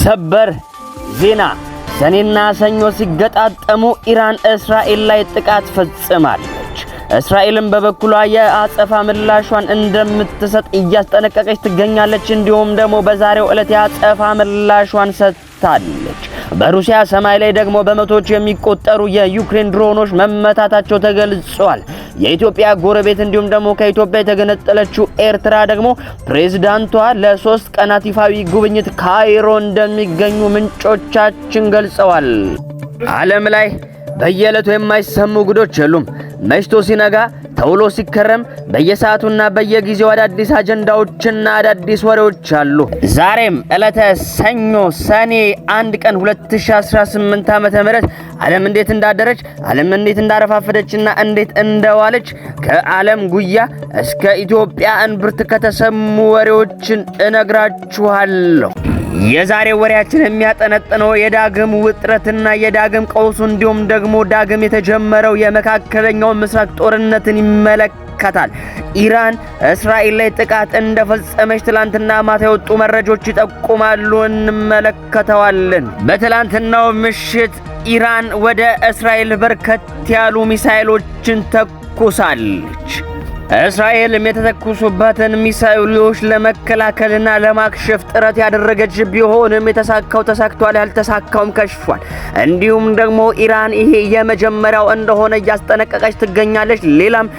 ሰበር ዜና ሰኔና ሰኞ ሲገጣጠሙ ኢራን እስራኤል ላይ ጥቃት ፈጽማለች። እስራኤልም በበኩሏ የአጸፋ ምላሿን እንደምትሰጥ እያስጠነቀቀች ትገኛለች። እንዲሁም ደግሞ በዛሬው ዕለት የአጸፋ ምላሿን ሰጥታለች። በሩሲያ ሰማይ ላይ ደግሞ በመቶዎች የሚቆጠሩ የዩክሬን ድሮኖች መመታታቸው ተገልጿል። የኢትዮጵያ ጎረቤት እንዲሁም ደግሞ ከኢትዮጵያ የተገነጠለችው ኤርትራ ደግሞ ፕሬዝዳንቷ ለ3 ቀናት ይፋዊ ጉብኝት ካይሮ እንደሚገኙ ምንጮቻችን ገልጸዋል። ዓለም ላይ በየዕለቱ የማይሰሙ ጉዶች የሉም። መሽቶ ሲነጋ ተውሎ ሲከረም በየሰዓቱና በየጊዜው አዳዲስ አጀንዳዎችና አዳዲስ ወሬዎች አሉ። ዛሬም ዕለተ ሰኞ ሰኔ 1 ቀን 2018 ዓ.ም ዓለም እንዴት እንዳደረች፣ ዓለም እንዴት እንዳረፋፈደችና እንዴት እንደዋለች ከዓለም ጉያ እስከ ኢትዮጵያ እንብርት ከተሰሙ ወሬዎችን እነግራችኋለሁ። የዛሬ ወሬያችን የሚያጠነጥነው የዳግም ውጥረትና የዳግም ቀውሱ እንዲሁም ደግሞ ዳግም የተጀመረው የመካከለኛው ምስራቅ ጦርነትን ይመለከታል። ኢራን እስራኤል ላይ ጥቃት እንደፈጸመች ትላንትና ማታ የወጡ መረጃዎች ይጠቁማሉ። እንመለከተዋለን። በትላንትናው ምሽት ኢራን ወደ እስራኤል በርከት ያሉ ሚሳኤሎችን ተኩሳለች። እስራኤልም የተተኩሱበትን ሚሳኤሎች ለመከላከልና ለማክሸፍ ጥረት ያደረገች ቢሆንም የተሳካው ተሳክቷል፣ ያልተሳካውም ከሽፏል። እንዲሁም ደግሞ ኢራን ይሄ የመጀመሪያው እንደሆነ እያስጠነቀቀች ትገኛለች። ሌላም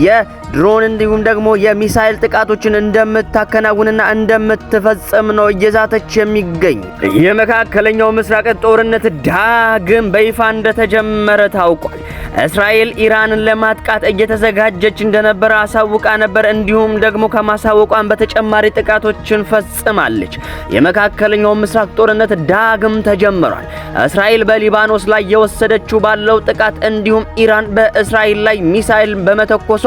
የድሮን እንዲሁም ደግሞ የሚሳኤል ጥቃቶችን እንደምታከናውንና እንደምትፈጽም ነው እየዛተች የሚገኝ። የመካከለኛው ምስራቅ ጦርነት ዳግም በይፋ እንደተጀመረ ታውቋል። እስራኤል ኢራንን ለማጥቃት እየተዘጋጀች እንደነበረ አሳውቃ ነበር። እንዲሁም ደግሞ ከማሳወቋን በተጨማሪ ጥቃቶችን ፈጽማለች። የመካከለኛው ምስራቅ ጦርነት ዳግም ተጀምሯል። እስራኤል በሊባኖስ ላይ የወሰደችው ባለው ጥቃት እንዲሁም ኢራን በእስራኤል ላይ ሚሳኤል በመተኮሷ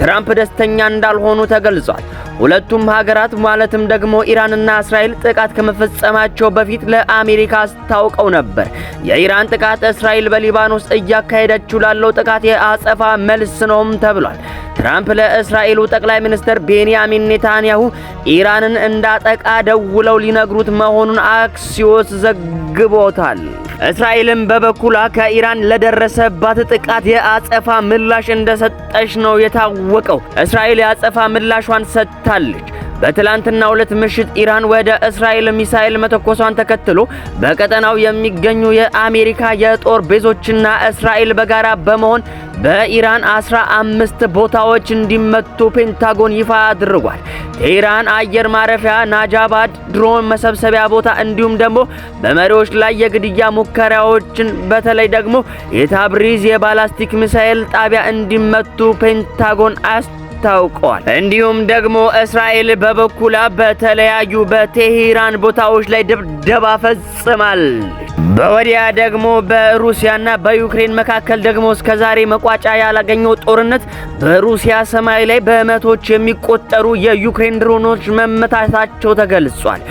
ትራምፕ ደስተኛ እንዳልሆኑ ተገልጿል። ሁለቱም ሀገራት ማለትም ደግሞ ኢራንና እስራኤል ጥቃት ከመፈጸማቸው በፊት ለአሜሪካ አስታውቀው ነበር። የኢራን ጥቃት እስራኤል በሊባኖስ እያካሄደችው ላለው ጥቃት የአጸፋ መልስ ነውም ተብሏል። ትራምፕ ለእስራኤሉ ጠቅላይ ሚኒስትር ቤንያሚን ኔታንያሁ ኢራንን እንዳጠቃ ደውለው ሊነግሩት መሆኑን አክሲዮስ ዘግቦታል። እስራኤልም በበኩሏ ከኢራን ለደረሰባት ጥቃት የአጸፋ ምላሽ እንደሰጠች ነው የታወቀው። እስራኤል የአጸፋ ምላሿን ሰጥታለች። በትላንትናው ዕለት ምሽት ኢራን ወደ እስራኤል ሚሳኤል መተኮሷን ተከትሎ በቀጠናው የሚገኙ የአሜሪካ የጦር ቤዞችና እስራኤል በጋራ በመሆን በኢራን 15 ቦታዎች እንዲመቱ ፔንታጎን ይፋ አድርጓል። ቴህራን አየር ማረፊያ፣ ናጃባድ ድሮን መሰብሰቢያ ቦታ እንዲሁም ደግሞ በመሪዎች ላይ የግድያ ሙከራዎችን በተለይ ደግሞ የታብሪዝ የባላስቲክ ሚሳኤል ጣቢያ እንዲመቱ ፔንታጎን ታውቋል። እንዲሁም ደግሞ እስራኤል በበኩሏ በተለያዩ በቴህራን ቦታዎች ላይ ድብደባ ፈጽማለች። በወዲያ ደግሞ በሩሲያና በዩክሬን መካከል ደግሞ እስከዛሬ መቋጫ ያላገኘው ጦርነት በሩሲያ ሰማይ ላይ በመቶዎች የሚቆጠሩ የዩክሬን ድሮኖች መመታታቸው ተገልጿል።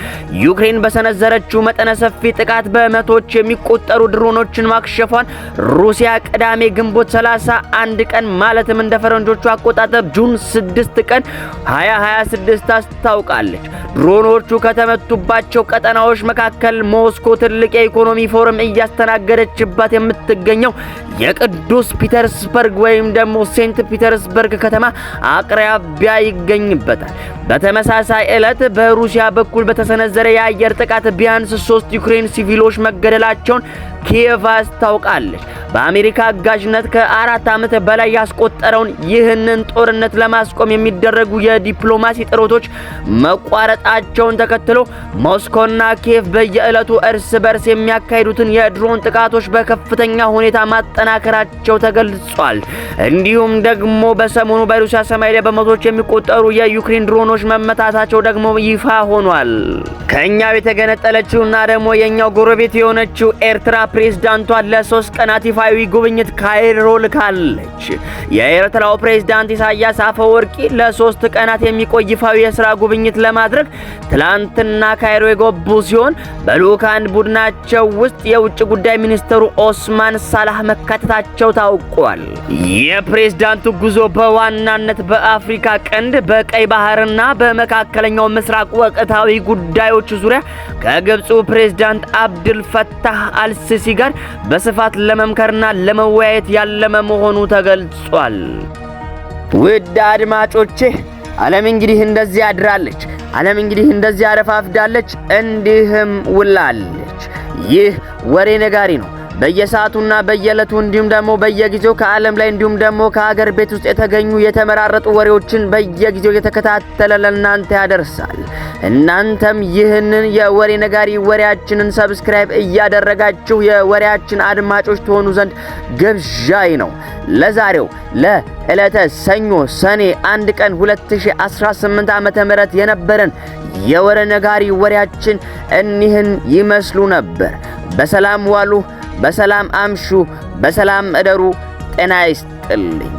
ዩክሬን በሰነዘረችው መጠነ ሰፊ ጥቃት በመቶዎች የሚቆጠሩ ድሮኖችን ማክሸፏን ሩሲያ ቅዳሜ ግንቦት 31 ቀን ማለትም እንደ ፈረንጆቹ አቆጣጠር ጁን 6 ቀን 2026 አስታውቃለች። ድሮኖቹ ከተመቱባቸው ቀጠናዎች መካከል ሞስኮ ትልቅ የኢኮኖሚ ፎረም እያስተናገደችባት የምትገኘው የቅዱስ ፒተርስበርግ ወይም ደግሞ ሴንት ፒተርስበርግ ከተማ አቅራቢያ ይገኝበታል። በተመሳሳይ ዕለት በሩሲያ በኩል በተሰነዘረ የአየር ጥቃት ቢያንስ 3 ዩክሬን ሲቪሎች መገደላቸውን ኪየቭ አስታውቃለች። በአሜሪካ አጋዥነት ከ4 ዓመት በላይ ያስቆጠረውን ይህንን ጦርነት ለማስቆም የሚደረጉ የዲፕሎማሲ ጥረቶች መቋረጣቸውን ተከትሎ ሞስኮና ኪየቭ በየዕለቱ እርስ በርስ የሚያካሂዱትን የድሮን ጥቃቶች በከፍተኛ ሁኔታ ማጠናከራቸው ተገልጿል። እንዲሁም ደግሞ በሰሞኑ በሩሲያ ሰማይ ላይ በመቶዎች የሚቆጠሩ የዩክሬን ድሮኖች መመታታቸው ደግሞ ይፋ ሆኗል። ከኛው የተገነጠለችውና ደግሞ የኛው ጎረቤት የሆነችው ኤርትራ ፕሬዝዳንቷን ለ3 ቀናት ይፋዊ ጉብኝት ካይሮ ልካለች። የኤርትራው ፕሬዝዳንት ኢሳያስ አፈ አፈወርቂ ለ3 ቀናት የሚቆይ ይፋዊ የሥራ ጉብኝት ለማድረግ ትላንትና ካይሮ የገቡ ሲሆን በልዑካን ቡድናቸው ውስጥ የውጭ ጉዳይ ሚኒስትሩ ኦስማን ሳላህ መካተታቸው ታውቋል። የፕሬዝዳንቱ ጉዞ በዋናነት በአፍሪካ ቀንድ፣ በቀይ ባህርና በመካከለኛው ምስራቅ ወቅታዊ ጉዳዮች ዙሪያ ከግብፁ ፕሬዝዳንት አብዱል ፈታህ አልሲሲ ጋር በስፋት ለመምከርና ለመወያየት ያለመ መሆኑ ተገልጿል። ውድ አድማጮቼ ዓለም እንግዲህ እንደዚህ አድራለች፣ ዓለም እንግዲህ እንደዚህ አረፋፍዳለች፣ እንዲህም ውላለች። ይህ ወሬ ነጋሪ ነው። በየሰዓቱና በየዕለቱ እንዲሁም ደግሞ በየጊዜው ከዓለም ላይ እንዲሁም ደግሞ ከሀገር ቤት ውስጥ የተገኙ የተመራረጡ ወሬዎችን በየጊዜው የተከታተለ ለእናንተ ያደርሳል። እናንተም ይህንን የወሬ ነጋሪ ወሬያችንን ሰብስክራይብ እያደረጋችሁ የወሬያችን አድማጮች ትሆኑ ዘንድ ግብዣይ ነው። ለዛሬው ለዕለተ ሰኞ ሰኔ 1 ቀን 2018 ዓመተ ምህረት የነበረን የወሬ ነጋሪ ወሬያችን እኒህን ይመስሉ ነበር። በሰላም ዋሉ፣ በሰላም አምሹ፣ በሰላም እደሩ። ጤና ይስጥልኝ።